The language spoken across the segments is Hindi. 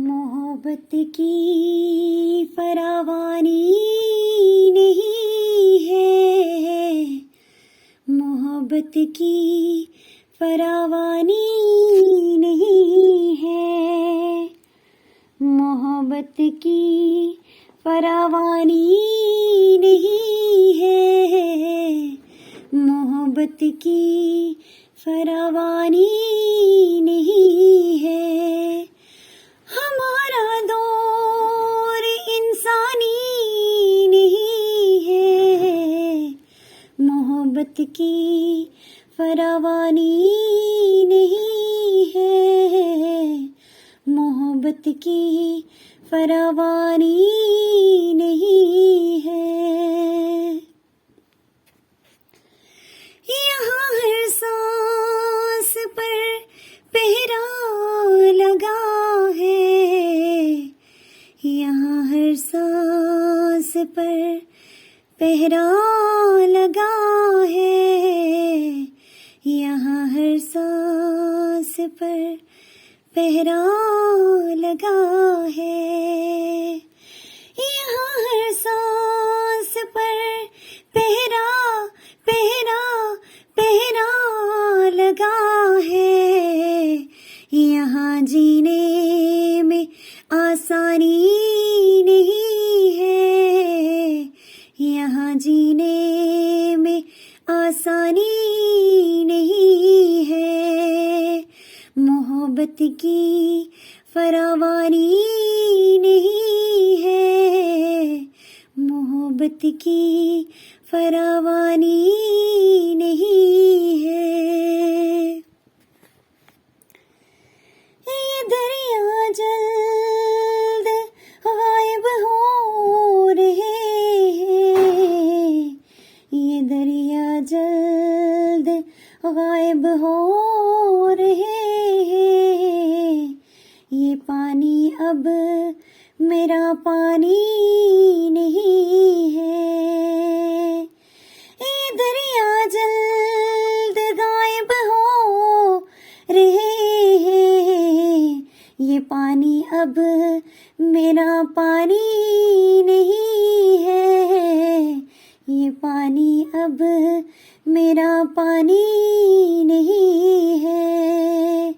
मोहब्बत की फरावानी नहीं है, मोहब्बत की फरावानी नहीं है, मोहब्बत की फरावानी नहीं है, मोहब्बत की फरावानी नहीं है। हमारा दौर इंसानी नहीं है, मोहब्बत की फरावानी नहीं है, मोहब्बत की फरावानी नहीं है। यहाँ हर सांस पर पहरा लगा है, यहाँ हर सांस पर पहरा लगा है, यहाँ हर सांस पर पहरा लगा है, यहाँ हर सांस पर पहरा पहरा पहरा लगा है, यहाँ जीने में आसानी नहीं है, यहाँ जीने में आसानी नहीं है, मोहब्बत की फरावानी नहीं है, मोहब्बत की फरावानी नहीं है। ये दरिया जल्द गायब हो रहे हैं, ये दरिया जल्द गायब हो रहे हैं, ये पानी अब मेरा पानी नहीं है, ये दरिया जल्द गायब हो रहे हैं, ये पानी अब मेरा पानी नहीं है, ये पानी अब मेरा पानी नहीं है,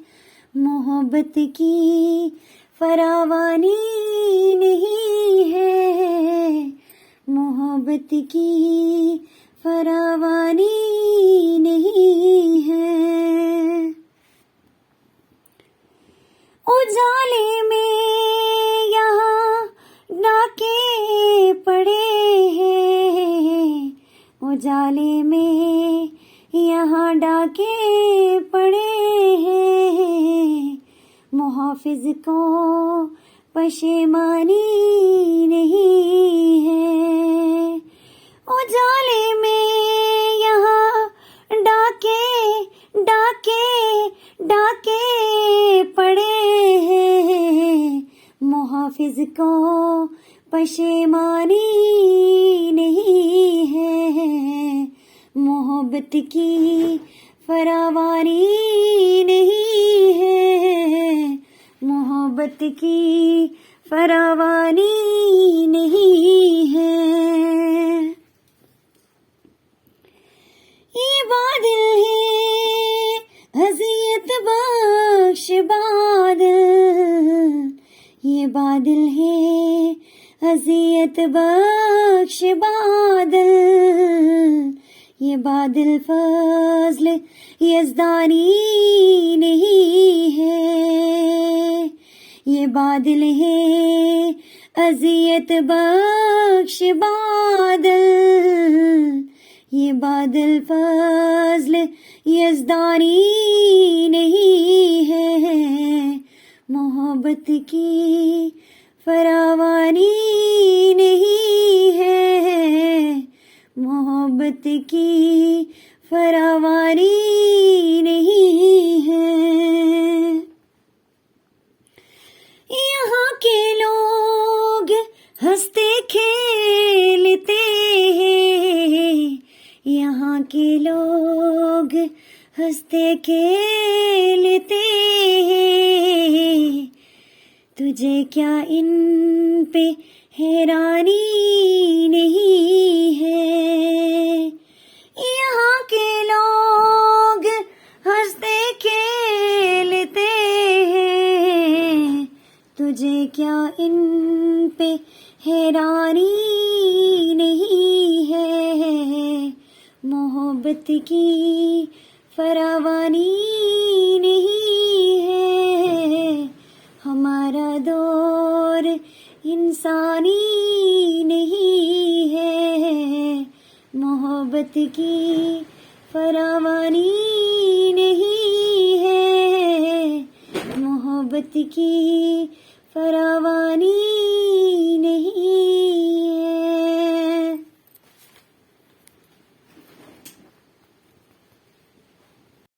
मोहब्बत की फरावानी नहीं है, मोहब्बत की फरावानी नहीं है। उजाले में यहाँ डाके पड़े हैं, उजाले में यहाँ डाके पड़े हैं, मुहाफिज को पशेमानी नहीं है, उजाले में यहाँ डाके डाके डाके पड़े हैं, मुहाफिज को पशेमानी नहीं है, मोहब्बत की फरावानी नहीं है, मोहब्बत की फरावानी नहीं है। ये बादल है अज़ियत बख्श बादल, ये बादल है अज़ियत बख्श बादल, ये बादल फज़ल यज़दानी नहीं है, ये बादल है अज़ियत बख्श बादल, ये बादल फज़ल यज़दानी नहीं है, मोहब्बत की फरावानी नहीं है, मोहब्बत की फरावानी नहीं है। यहाँ के लोग हंसते खेलते हैं, यहाँ के लोग हंसते खेलते हैं, तुझे क्या इन पे हैरानी नहीं है। यहाँ के लोग हंसते खेलते हैं, तुझे क्या इन पे हैरानी नहीं है। मोहब्बत की फरावानी नहीं है, हमारा दौर इंसानी नहीं है। मोहब्बत की फरावानी नहीं है, मोहब्बत की फरावानी नहीं